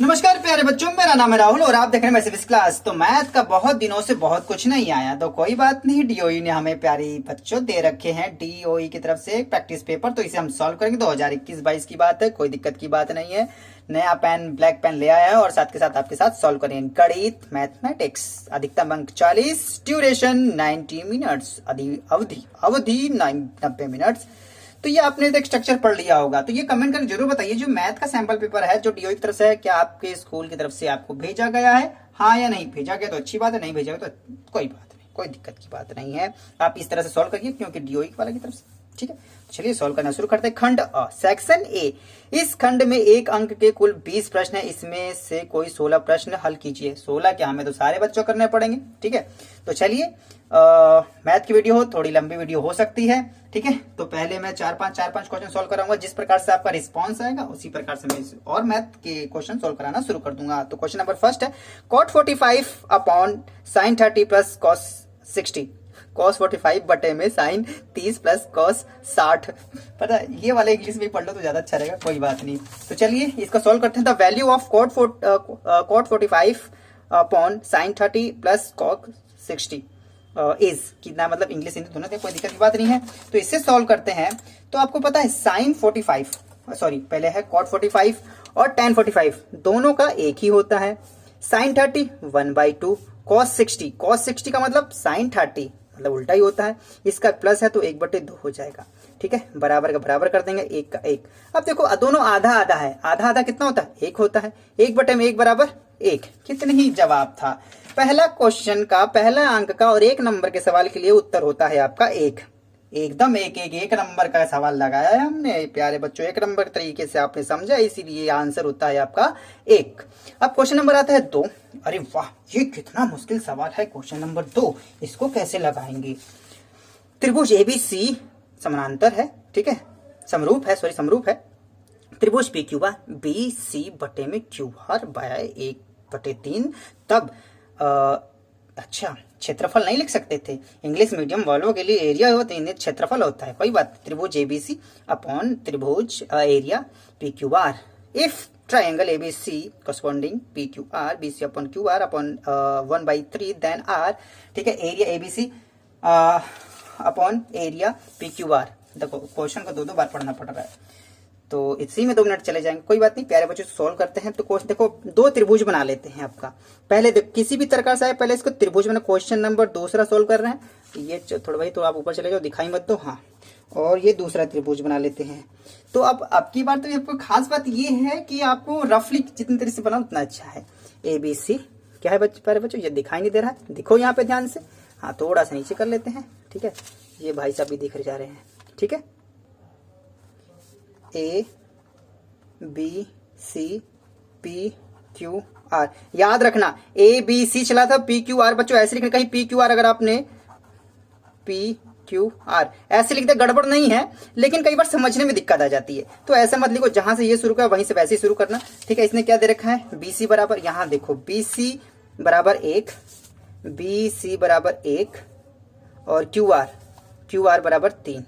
नमस्कार प्यारे बच्चों, मेरा नाम है राहुल और आप देख रहे हैं मैसेज क्लास। तो मैथ का बहुत दिनों से बहुत कुछ नहीं आया, तो कोई बात नहीं। डीओई ने हमें प्यारी बच्चों दे रखे हैं डीओई की तरफ से एक प्रैक्टिस पेपर, तो इसे हम सॉल्व करेंगे। 2021-22 की बात है, कोई दिक्कत की बात नहीं है। नया पेन, ब्लैक पेन ले आया है और साथ के साथ आपके साथ सॉल्व करेंगे गणित मैथमेटिक्स। अधिकतम अंक 40, ड्यूरेशन 90 मिनट्स, अवधि अवधि 90 मिनट्स। तो ये आपने एक स्ट्रक्चर पढ़ लिया होगा, तो ये कमेंट करके जरूर बताइए जो मैथ का सैंपल पेपर है जो डीओ की तरफ से है, क्या आपके स्कूल की तरफ से आपको भेजा गया है, हाँ या नहीं। भेजा गया तो अच्छी बात है, नहीं भेजा गया तो कोई बात नहीं, कोई दिक्कत की बात नहीं है। आप इस तरह से सॉल्व करिए क्योंकि डीओ वाला की तरफ से। ठीक है, चलिए सॉल्व करना शुरू करते हैं। खंड अ, सेक्शन ए। इस खंड में एक अंक के कुल 20 प्रश्न है, इसमें से कोई 16 प्रश्न हल कीजिए। 16 क्या, हमें तो सारे बच्चों करने पड़ेंगे। ठीक है, तो चलिए मैथ की वीडियो हो, थोड़ी लंबी वीडियो हो सकती है। ठीक है, तो पहले मैं चार पांच क्वेश्चन सॉल्व कराऊंगा। जिस प्रकार से आपका रिस्पांस आएगा उसी प्रकार से मैं और मैथ के क्वेश्चन सॉल्व कराना शुरू कर दूंगा। तो क्वेश्चन नंबर फर्स्ट है, cot 45 upon sin 30 plus cos 60। cos 45 बटे में sin 30 प्लस cos 60। पता है, ये वाले इंग्लिश में पढ़ लो तो ज्यादा अच्छा रहेगा, कोई बात नहीं। तो चलिए इसका सॉल्व करते हैं। The value of cot 45 upon sin 30 plus cos 60 is कितना, मतलब इंग्लिश हिंदी दोनों थे, कोई दिक्कत की बात नहीं है। तो इससे सॉल्व करते हैं। तो आपको पता है sin 45, सॉरी पहले है cot 45 और tan 45 दोनों का एक ही होता है। sin 30 1/2, cos 60 का मतलब sin 30 मतलब उल्टा ही होता है। इसका प्लस है तो 1/2 हो जाएगा। ठीक है, बराबर का बराबर कर देंगे, एक का एक। अब देखो दोनों आधा आधा है, आधा आधा कितना होता है, एक होता है। 1/1 बराबर 1। कितने ही जवाब था। पहला क्वेश्चन का पहला अंक का और 1 नंबर के सवाल के लिए उत्तर होता है आपका 1। एकदम एक नंबर का सवाल लगाया है हमने प्यारे बच्चों, 1 नंबर तरीके से आपने समझा, इसीलिए आंसर होता है आपका 1। अब क्वेश्चन नंबर आता है 2। अरे वाह, ये कितना मुश्किल सवाल है क्वेश्चन नंबर 2। इसको कैसे लगाएंगे। त्रिभुज एबीसी समानांतर है, ठीक है, समरूप है। त्रिभुज P Q R B C बटे में क्यू आर बाय 1/3। तब अच्छा, क्षेत्रफल नहीं लिख सकते थे, इंग्लिश मीडियम वालों के लिए एरिया होता है, क्षेत्रफल होता है, कोई बात। त्रिभुज एबीसी अपॉन त्रिभुज area P Q R. If triangle ABC corresponding P Q R B C upon Q R upon 1/3 then R. ठीक है, area ABC upon area P Q R. देखो क्वेश्चन को 2 बार पढ़ना पड़ रहा है, तो इसी में 2 मिनट चले जाएंगे, कोई बात नहीं। प्यारे बच्चों सॉल्व करते हैं। तो क्वेश्चन देखो, 2 त्रिभुज बना लेते हैं आपका। पहले किसी भी तरह से आए, पहले इसको त्रिभुज बना। क्वेश्चन नंबर दूसरा सॉल्व कर रहे हैं। ये थोड़ा भाई तो आप ऊपर चले जाओ, दिखाई मत दो, हाँ। और ये दूसरा त्रिभुज बना लेते हैं। तो अब की बार तो आपको खास बात ये है कि आपको रफली जितनी तरह से बना उतना अच्छा है। ए बी सी क्या है प्यारे बच्चों, ये दिखाई नहीं दे रहा है, दिखो यहाँ पे ध्यान से, हाँ थोड़ा सा नीचे कर लेते हैं। ठीक है, ये भाई साहब भी दिख जा रहे हैं। ठीक है, A B C P Q R, याद रखना ए बी सी चला था, पी क्यू आर बच्चों ऐसे लिखना, कहीं पी क्यू आर अगर आपने पी क्यू आर ऐसे लिखते गड़बड़ नहीं है, लेकिन कई बार समझने में दिक्कत आ जाती है, तो ऐसा मत लिखो। जहां से ये शुरू कर वहीं से वैसे ही शुरू करना। ठीक है, इसने क्या दे रखा है, बी सी बराबर, यहां देखो बी सी बराबर 1, बी सी बराबर 1 और क्यू आर बराबर 3।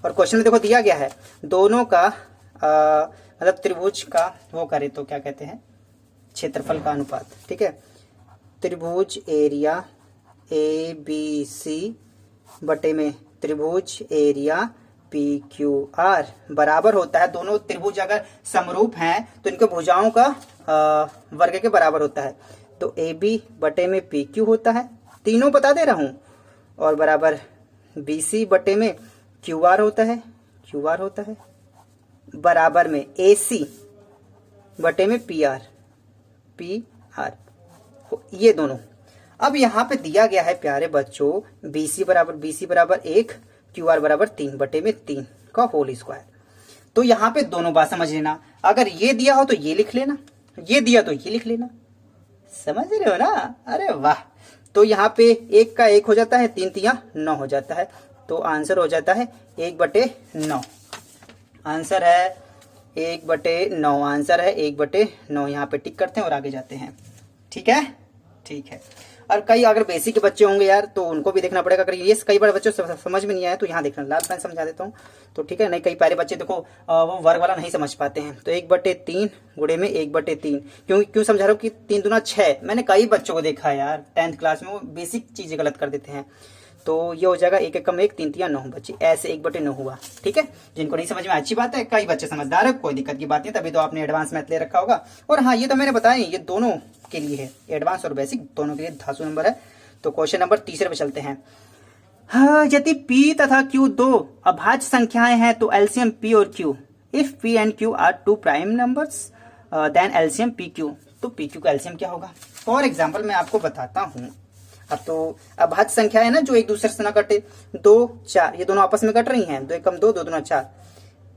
और क्वेश्चन में देखो दिया गया है दोनों का मतलब त्रिभुज का वो करे तो क्या कहते हैं, क्षेत्रफल का अनुपात। ठीक है, त्रिभुज एरिया ए बी सी बटे में त्रिभुज एरिया पी क्यू आर बराबर होता है, दोनों त्रिभुज अगर समरूप हैं तो इनके भुजाओं का वर्ग के बराबर होता है। तो ए बी बटे में पी क्यू होता है, तीनों बता दे रहा हूं, और बराबर बी सी बटे में क्यू आर होता है, बराबर में ए सी बटे में पी आर, ये दोनों। अब यहां पे दिया गया है प्यारे बच्चों बी सी बराबर 1, क्यू आर बराबर 3 बटे में 3 का होल स्क्वायर। तो यहां पे दोनों बात समझ लेना, अगर ये दिया हो तो ये लिख लेना, ये दिया तो ये लिख लेना, समझ रहे हो ना। अरे वाह, तो यहाँ पे 1 का 1 हो जाता है, 3 3 9 हो जाता है, तो आंसर हो जाता है 1/9। आंसर है 1/9, आंसर है 1/9। यहाँ पे टिक करते हैं और आगे जाते हैं। ठीक है, ठीक है। और कई अगर बेसिक के बच्चे होंगे यार तो उनको भी देखना पड़ेगा। अगर ये कई बार बच्चों समझ में नहीं आया तो यहाँ देखना, लाल पेन समझा देता हूँ तो ठीक है। नहीं कई प्यारे बच्चे देखो वो वर्ग वाला नहीं समझ पाते हैं। तो 1/3 गुणे में 1/3, क्यों समझा रहा हूँ कि 3 दूना 6। मैंने कई बच्चों को देखा है यार 10th क्लास में वो बेसिक चीजें गलत कर देते हैं। तो ये हो जाएगा 1 एकम 1, 3 3 9 बच्चे, ऐसे 1/9 हुआ। ठीक है, जिनको नहीं समझ में अच्छी बात है, कई बच्चे समझदार है, कोई दिक्कत की बात नहीं, तभी तो आपने एडवांस मैथ ले रखा होगा। और हाँ ये तो मैंने बताया ये दोनों के लिए है, एडवांस और बेसिक दोनों के लिए धासु नंबर है। तो क्वेश्चन नंबर 3 पे चलते हैं। हाँ, यदि P तथा Q दो अभाज्य संख्याएं हैं तो एलसीएम P और Q। If P and Q are two prime numbers then LCM PQ। तो PQ का एलसीएम क्या होगा? फॉर एग्जाम्पल मैं आपको बताता हूँ। अब तो अभाज्य संख्या है ना जो एक दूसरे से ना कटे, 2 4 ये दोनों आपस में कट रही हैं, 2 एकम 2, 2 दूना 4,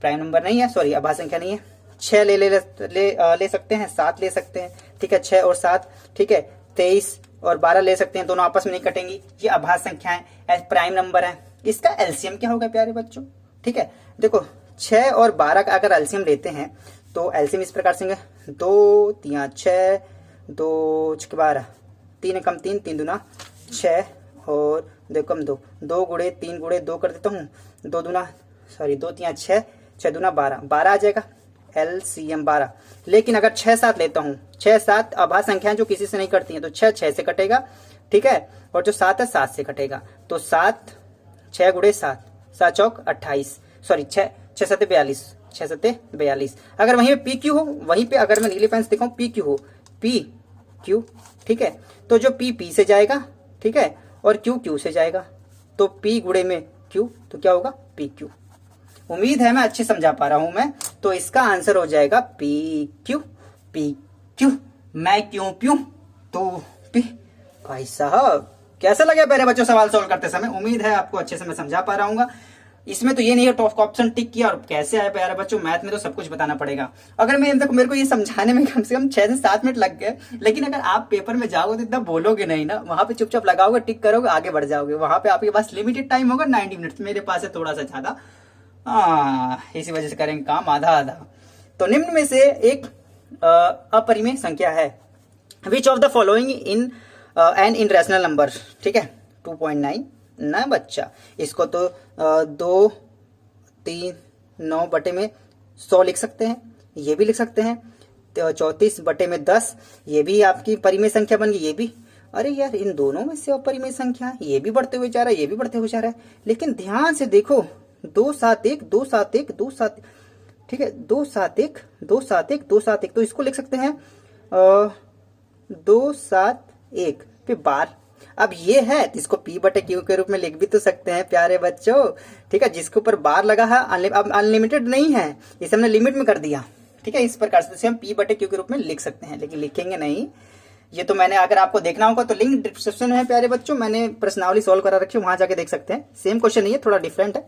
प्राइम नंबर नहीं है, सॉरी अभाज्य संख्या नहीं है। 6 ले सकते हैं, 7 ले सकते हैं, ठीक है, 6 और 7, ठीक है, 23 और 12 ले सकते हैं, दोनों आपस में नहीं कटेंगी, ये अभाज्य संख्याएं प्राइम नंबर है। इसका एलसीएम क्या होगा प्यारे बच्चों? ठीक है, देखो 6 और 12 का अगर एलसीएम लेते हैं तो एलसीएम इस प्रकार से 2 3 6, 2 6 12, 3 एकम 3, 3 दूना 6 और 2 एकम 2, 2 गुणे 3 गुणे 2 कर देता हूँ, 2 3 6, 6 दूना 12, 12 आ जाएगा एलसीएम 12। लेकिन अगर 6 7 लेता हूँ, 6 7 अभाज्य संख्याएं जो किसी से नहीं कटती हैं, तो 6 6 से कटेगा, ठीक है, और जो 7 है 7 से कटेगा, तो 7 6 गुणे 7, 7 चौक 28, सॉरी 6 6 7 42, 6 7 42। अगर वहीं पे PQ हो, वहीं पे अगर मैं नीले पेन से दिखाऊं PQ हो, PQ, ठीक है, तो जो P से जाएगा, ठीक है, और Q से जाएगा, तो P गुणे में Q, तो क्या होगा PQ। उम्मीद है मैं अच्छे समझा पा रहा हूं मैं। तो इसका आंसर हो जाएगा PQ। मैं क्यों प्यूं तो P। भाई साहब कैसा लगा प्यारे बच्चों सवाल सॉल्व करते समय? उम्मीद है आपको अच्छे से मैं समझा पा रहा हूँ। इसमें तो ये नहीं है टॉप ऑप्शन टिक किया और कैसे आया प्यारे बच्चों, मैथ में तो सब कुछ बताना पड़ेगा। अगर मैं देखो मेरे को ये समझाने में कम से कम 6 से 7 मिनट लग गए, लेकिन अगर आप पेपर में जाओगे तो इतना बोलोगे नहीं ना, वहां पे चुपचाप लगाओगे, टिक करोगे, आगे बढ़ जाओगे। वहां पे आपके पास लिमिटेड टाइम होगा 90 मिनट, मेरे पास है थोड़ा सा ज्यादा, इसी वजह से करेंगे काम आधा आधा। तो निम्न में से एक अपरिमेय संख्या है, which of the following in an in rational number, ठीक है, 2.9 ना बच्चा, इसको तो 2 3 9 बटे में 100 लिख सकते हैं, ये भी लिख सकते हैं, 34 बटे में 10, ये भी आपकी परिमेय संख्या बन गई, ये भी। अरे यार इन दोनों में से अपरिमेय संख्या, ये भी बढ़ते हुए जा रहा है, ये भी बढ़ते हुए जा रहा है, लेकिन ध्यान से देखो 2 7 1 2 7 1 2 7, ठीक है, 2 7 1 2 7 1 2 7 1, तो इसको लिख सकते हैं 2 7 1 पे बार। अब ये है इसको P बटे Q के रूप में लिख भी तो सकते हैं प्यारे बच्चों, ठीक है, जिसके ऊपर बार लगा है, अब अनलिमिटेड नहीं है, इसे हमने लिमिट में कर दिया, ठीक है, इस प्रकार से हम P बटे Q के रूप में लिख सकते हैं, लेकिन लिखेंगे नहीं। ये तो मैंने, अगर आपको देखना होगा तो लिंक डिस्क्रिप्शन में है प्यारे बच्चों, मैंने प्रश्नावली सॉल्व करा रखी है, वहां जाके देख सकते हैं। सेम क्वेश्चन नहीं है, थोड़ा डिफरेंट है।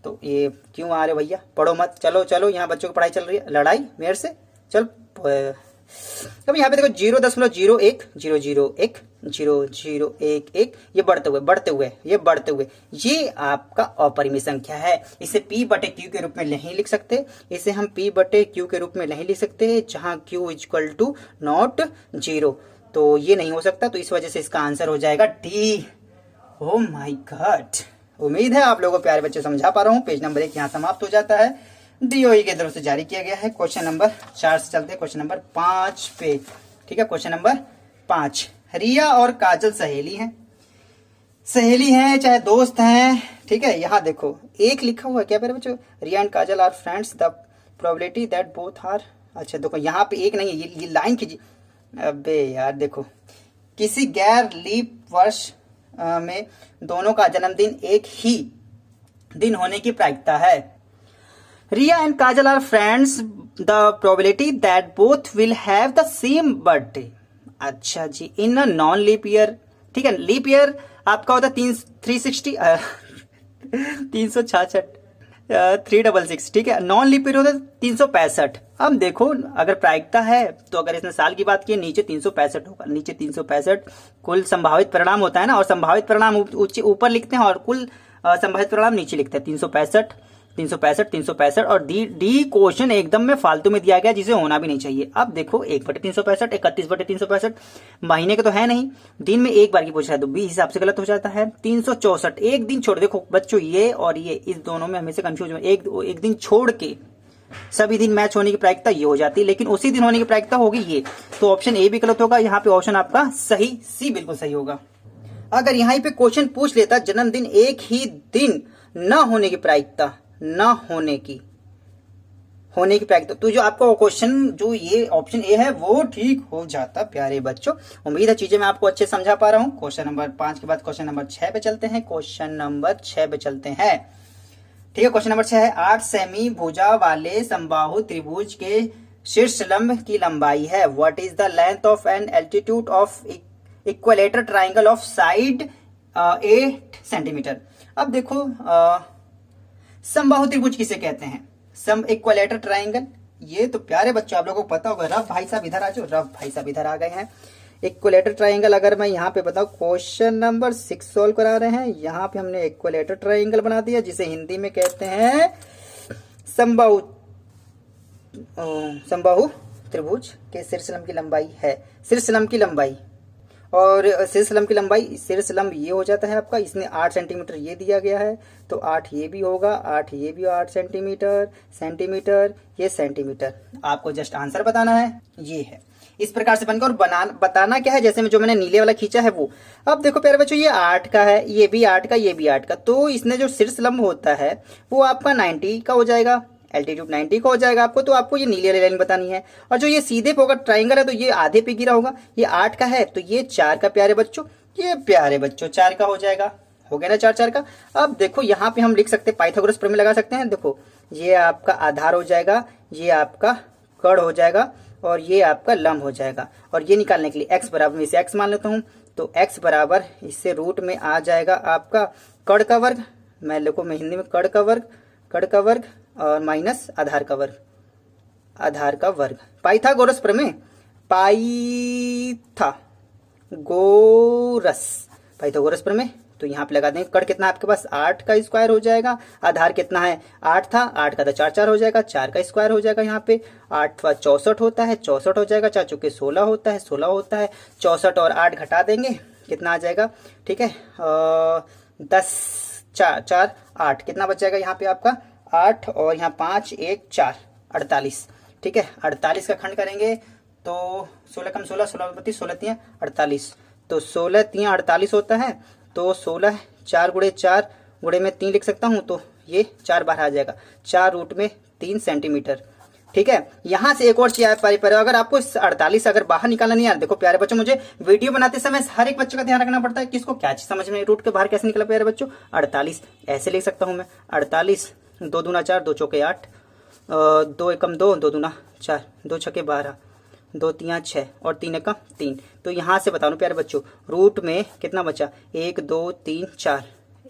तो ये क्यों आ रहे भैया, पढ़ो मत, चलो चलो, यहाँ बच्चों की पढ़ाई चल रही है, लड़ाई मेरे से, चल। अब यहाँ पे देखो 0.01 001 0011, ये बढ़ते हुए ये आपका अपरिमेय संख्या है। इसे P बटे Q के रूप में नहीं लिख सकते, इसे हम P बटे Q के रूप में नहीं लिख सकते, जहां Q इक्वल टू नॉट 0, तो ये नहीं हो सकता। तो इस वजह से इसका आंसर हो जाएगा D। ओ माई गॉड, उम्मीद है आप लोगों को प्यारे बच्चे समझा पा रहा हूँ। पेज नंबर 1 यहाँ समाप्त हो जाता है, DOE की तरफ से जारी किया गया है। क्वेश्चन नंबर 4 से चलते हैं क्वेश्चन नंबर 5 पे, ठीक है। क्वेश्चन नंबर 5, रिया और काजल सहेली हैं चाहे दोस्त हैं, ठीक है। यहाँ देखो एक लिखा हुआ है क्या प्यारे बच्चों, Riya and Kajal are friends, the probability that both are. अच्छा देखो यहाँ पे एक नहीं है, ये लाइन कीजिए। अबे यार देखो, किसी गैर लीप वर्ष में दोनों का जन्मदिन एक ही दिन होने की प्रायिकता है। Riya and Kajal are friends, the probability that both will have the same birthday. अच्छा जी, in a non leap year, ठीक है, लीप ईयर आपका होता है 366 366, ठीक है, नॉन लीप ईयर होता है 365। अब देखो अगर प्रायिकता है तो अगर इसने साल की बात की, नीचे 365 होगा, नीचे 365 कुल संभावित परिणाम होता है ना, और संभावित परिणाम ऊपर लिखते हैं और कुल संभावित परिणाम नीचे लिखते हैं। 365 365 365 और डी क्वेश्चन एकदम में फालतू में दिया गया जिसे होना भी नहीं चाहिए। अब देखो 1/365 31/365 महीने के तो है नहीं, दिन में एक बार की पूछ रहा है तो 20 हिसाब से गलत हो जाता है। 364 एक दिन छोड़, देखो बच्चों ये और ये इस दोनों में हमेशा कंफ्यूज, एक दिन छोड़ के सभी दिन मैच होने की प्रायिकता ये हो जाती है, लेकिन उसी दिन होने की प्रायिकता होगी ये, तो ऑप्शन ए भी गलत होगा। यहाँ पे ऑप्शन आपका सही सी बिल्कुल सही होगा। अगर यहाँ पे क्वेश्चन पूछ लेता जन्मदिन एक ही दिन न होने की प्रायिकता, न होने की प्रायिकता, तो जो आपका क्वेश्चन जो ये ऑप्शन ए है वो ठीक हो जाता प्यारे बच्चों। उम्मीद है चीजें मैं आपको अच्छे समझा पा रहा हूँ। क्वेश्चन नंबर 5 के बाद क्वेश्चन नंबर 6 पे चलते हैं। क्वेश्चन नंबर 6 पे चलते हैं, ठीक है। क्वेश्चन नंबर 6 है 8 सेमी भुजा वाले समबाहु त्रिभुज के शीर्ष लंब की लंबाई है। What is the length of an altitude of equilateral triangle of side 8 centimetre. अब देखो समबाहु त्रिभुज किसे कहते हैं? सम इक्विलेटर ट्राइंगल, ये तो प्यारे बच्चों आप लोगों को पता होगा। रफ भाई साहब इधर आ जाओ, रफ भाई साहब इधर आ गए हैं। इक्विलेटर ट्राइंगल अगर मैं यहाँ पे बताऊं, क्वेश्चन नंबर 6 सॉल्व करा रहे हैं, यहाँ पे हमने इक्विलेटर ट्राइंगल बना दिया जिसे हिंदी में कहते हैं समबाहु त्रिभुज के शीर्षलंब की लंबाई है। शीर्षलंब की लंबाई और शीर्षलंब की लंबाई, शीर्षलंब ये हो जाता है आपका, इसने 8 सेंटीमीटर ये दिया गया है तो 8 ये भी होगा, 8 ये भी, 8 सेंटीमीटर ये सेंटीमीटर। आपको जस्ट आंसर बताना है, ये है। इस प्रकार से बनकर और बताना क्या है, जैसे में जो मैंने नीले वाला खींचा है वो। अब देखो प्यारे बच्चों ये 8 का है, ये भी 8 का, ये भी 8 का, तो इसने जो शीर्षलंब होता है वो आपका 90 का हो जाएगा, एल्टीट्यूड 90 का हो जाएगा आपको। तो आपको ये नीली वाली लाइन बतानी है। और जो ये सीधे पे होगा ट्राइंगल है तो ये आधे पे गिरा होगा, ये 8 का है तो ये 4 का प्यारे बच्चों, ये प्यारे बच्चों 4 का हो जाएगा। हो गया ना 4 का। अब देखो यहाँ पे हम लिख सकते हैं, पाइथागोरस प्रमेय लगा सकते हैं। देखो ये आपका आधार हो जाएगा, ये आपका कड़ हो जाएगा और ये आपका लंब हो जाएगा। और ये निकालने के लिए x बराबर, में इसे x मान लेता हूँ, तो x बराबर इससे रूट में आ जाएगा आपका कड़ का वर्ग, मैं लिखो मैं हिंदी में कड़ का वर्ग और माइनस आधार का वर्ग। पाइथागोरस प्रमेय, पाइथागोरस प्रमेय, तो यहाँ पे लगा देंगे। कड़ कितना आपके पास 8 का स्क्वायर हो जाएगा, आधार कितना है 8 था, 8 का तो 4 हो जाएगा, 4 का स्क्वायर हो जाएगा। यहाँ पे 8 व 64 होता है, 64 हो जाएगा, 4 चौके 16 होता है, 64 और 8 घटा देंगे, कितना आ जाएगा, ठीक है 10 4 8, कितना बच जाएगा यहाँ पे आपका 8 और यहाँ 5 1 4 48, ठीक है। 48 का खंड करेंगे तो 16 कम 16 16 16 3 48, तो 16 3 48 होता है। तो 16 4 गुणे 4 गुणे में 3 लिख सकता हूँ, तो ये 4 बाहर आ जाएगा, 4 रूट में 3 सेंटीमीटर, ठीक है। यहाँ से एक और चीज पर अगर आपको 48 अगर बाहर निकालना नहीं आ रहा, देखो प्यारे बच्चों मुझे वीडियो बनाते समय हर एक बच्चे का ध्यान रखना पड़ता है, किसको क्या चीज समझ में, रूट के बाहर कैसे निकला प्यारे बच्चों 48 ऐसे लिख सकता हूँ मैं, 48 2 दूना 4 2 चौके 8 2 एकम 2 2 दूना 4 2 छके 12 2 3 6 और 3 एकम 3। तो यहाँ से बता दूं प्यारे बच्चों रूट में कितना बचा 1 2 3 4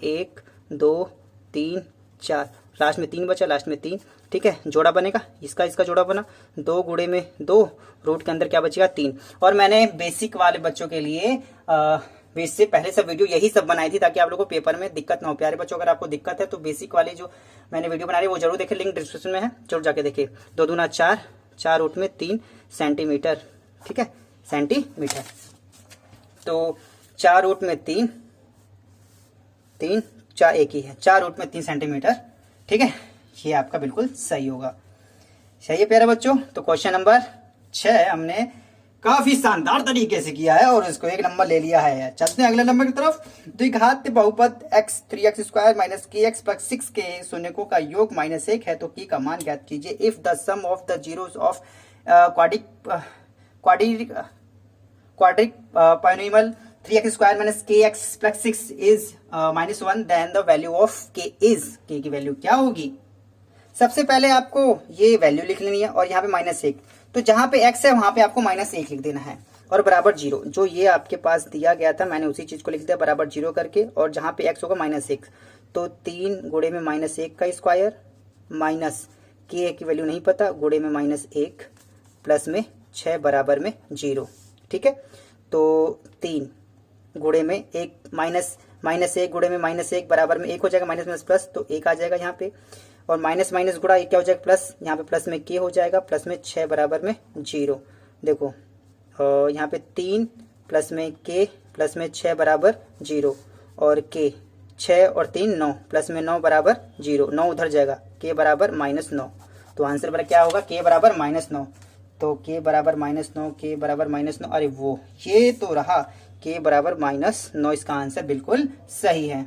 1 2 3 4, लास्ट में 3 बचा, लास्ट में 3, ठीक है। जोड़ा बनेगा, इसका जोड़ा बना, 2 गुणे में 2, रूट के अंदर क्या बचेगा 3। और मैंने बेसिक वाले बच्चों के लिए इससे पहले सब वीडियो यही सब बनाई थी ताकि आप लोगों को पेपर में दिक्कत ना हो। प्यारे बच्चों अगर आपको दिक्कत है तो बेसिक वाली जो मैंने वीडियो बना रही है वो जरूर देखिए, लिंक डिस्क्रिप्शन में है, जरूर जाके देखिए। 2 दूना 4 4 रूट में 3 सेंटीमीटर, ठीक है सेंटीमीटर। तो 4 रूट में 3 4 एक ही है, 4 रूट में 3 सेंटीमीटर, ठीक है। ये आपका बिल्कुल सही होगा। सही है प्यारे बच्चों। तो क्वेश्चन नंबर 6 हमने काफी शानदार तरीके से किया है और इसको 1 नंबर ले लिया है। चलते हैं अगले नंबर की तरफ। द्विघात बहुपद x 3x square minus kx plus 6 के शून्यकों का योग -1 है तो की का मान ज्ञात कीजिए। If the sum of the zeros of quadric polynomial 3x square minus kx plus 6 is -1 then the value of k is, k की वैल्यू क्या होगी। सबसे पहले आपको ये वैल्यू लिख लेनी है और यहाँ पे -1, तो जहां पे x है वहां पे आपको -1 लिख देना है और बराबर 0, जो ये आपके पास दिया गया था मैंने उसी चीज को लिख दिया बराबर 0 करके, और जहां पे x होगा -1, तो 3 गुणे में -1 का स्क्वायर माइनस k की वैल्यू नहीं पता, गुणे में -1 प्लस में 6 बराबर में 0, ठीक है। तो 3 गुणे में 1 -1 गुणे में -1 बराबर में 1 हो जाएगा, माइनस प्लस तो 1 आ जाएगा यहाँ पे, और माइनस माइनस गुणा, ये क्या हो जाएगा प्लस, यहाँ पे प्लस में के हो जाएगा, प्लस में 6 बराबर में 0। देखो यहाँ पे 3 प्लस में के प्लस में 6 बराबर 0 और के 6 और 3 9 प्लस में 9 बराबर 0, 9 उधर जाएगा, के बराबर -9। तो आंसर बराबर क्या होगा, के बराबर -9। तो के बराबर -9, के बराबर -9, अरे वो ये तो रहा के बराबर -9, इसका आंसर बिल्कुल सही है।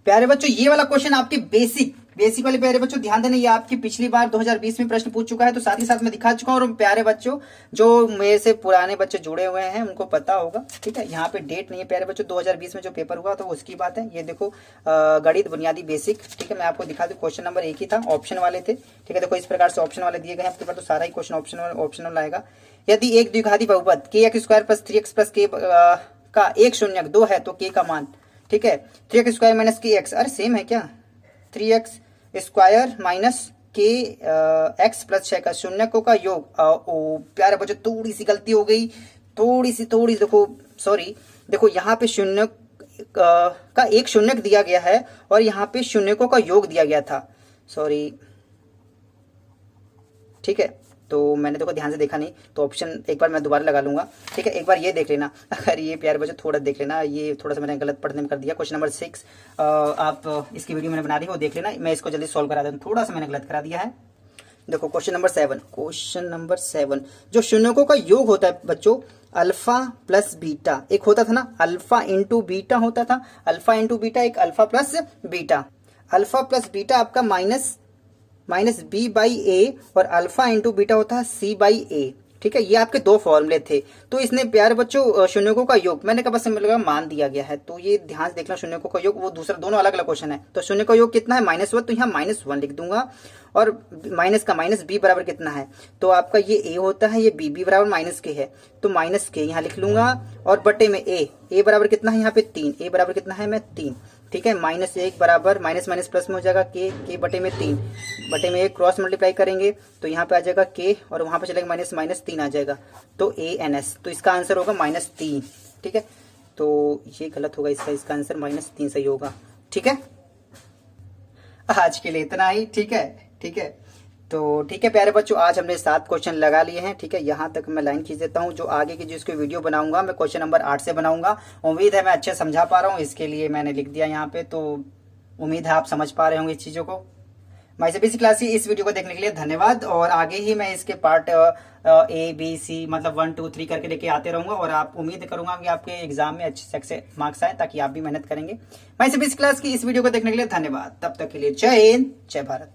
प्यारे बच्चों ये वाला क्वेश्चन आपके बेसिक वाले प्यारे बच्चों ध्यान देना, ये आपकी पिछली बार 2020 में प्रश्न पूछ चुका है, तो साथ ही साथ मैं दिखा चुका हूँ। और प्यारे बच्चों जो मेरे से पुराने बच्चे जुड़े हुए हैं उनको पता होगा, ठीक है। यहाँ पे डेट नहीं है प्यारे बच्चों, 2020 में जो पेपर हुआ तो उसकी बात है। ये देखो गणित बुनियादी बेसिक, ठीक है। मैं आपको दिखा दूं, क्वेश्चन नंबर 1 ही था, ऑप्शन वाले थे, ठीक है। देखो इस प्रकार से ऑप्शन वाले दिए गए हैं आपके पास, तो सारा ही क्वेश्चन ऑप्शनल आएगा। यदि एक द्विघाती बहुपद kx² + 3x + k का एक शून्यक 2 है तो k का मान, ठीक है, 3x² - kx, अरे सेम है क्या, 3x² - kx + 6 का शून्यकों का योग। ओ प्यारे बच्चों थोड़ी सी गलती हो गई, थोड़ी सी देखो सॉरी, देखो यहाँ पे शून्य का एक शून्यक दिया गया है और यहाँ पे शून्यकों का योग दिया गया था, सॉरी, ठीक है। तो मैंने देखो ध्यान से देखा नहीं, तो ऑप्शन एक बार मैं दोबारा लगा लूंगा, ठीक है। एक बार ये देख लेना, अगर ये प्यारे बच्चों थोड़ा देख लेना, ये थोड़ा सा मैंने गलत पढ़ने में कर दिया। क्वेश्चन नंबर 6 आप इसकी वीडियो मैंने बना दी, वो देख लेना, मैं इसको जल्दी सॉल्व करा दूँ, थोड़ा सा मैंने गलत करा दिया है। देखो क्वेश्चन नंबर 7 जो शून्यकों का योग होता है बच्चों, अल्फा प्लस बीटा, एक होता था ना अल्फा इंटू बीटा होता था, अल्फा इंटू बीटा, एक alpha plus beta. Alpha plus beta आपका माइनस बी बाई ए और अल्फा इंटू बीटा होता है सी बाई ए, ठीक है। ये आपके दो फॉर्मूले थे। तो इसने प्यारे बच्चों शून्यकों का योग, मैंने कहा बस लगा मान दिया गया है, तो ये ध्यान से देखना, शून्यकों का योग, वो दूसरा दोनों अलग अलग क्वेश्चन है। तो शून्य का योग कितना है -1, तो यहाँ -1 लिख दूंगा, और माइनस का माइनस बी बराबर कितना है, तो आपका ये ए होता है, ये बी बराबर -k है, तो -k यहाँ लिख लूंगा, और बटे में ए बराबर कितना है यहाँ पे 3, ए बराबर कितना है मैं 3, ठीक है। -1 बराबर माइनस माइनस प्लस में हो जाएगा के बटे में 3, बटे में 1 क्रॉस मल्टीप्लाई करेंगे तो यहाँ पे आ जाएगा के, और वहां पे चलेगा -3 आ जाएगा, तो ANS, तो इसका आंसर होगा -3, ठीक है। तो ये गलत होगा, इसका आंसर -3 सही होगा, ठीक है। आज के लिए इतना ही, ठीक है। तो ठीक है प्यारे बच्चों, आज हमने 7 क्वेश्चन लगा लिए हैं, ठीक है। यहाँ तक मैं लाइन खींच देता हूँ, जो आगे की जो इसको वीडियो बनाऊंगा मैं क्वेश्चन नंबर 8 से बनाऊंगा। उम्मीद है मैं अच्छे समझा पा रहा हूँ, इसके लिए मैंने लिख दिया यहाँ पे, तो उम्मीद है आप समझ पा रहे होंगे इस चीजों को। माय सीबीएसई क्लास की इस वीडियो को देखने के लिए धन्यवाद, और आगे ही मैं इसके पार्ट ABC मतलब 1 2 3 करके लेके आते रहूंगा, और आप उम्मीद करूंगा कि आपके एग्जाम में अच्छे मार्क्स आए, ताकि आप भी मेहनत करेंगे। माय सीबीएसई क्लास की इस वीडियो को देखने के लिए धन्यवाद, तब तक के लिए जय हिंद, जय भारत।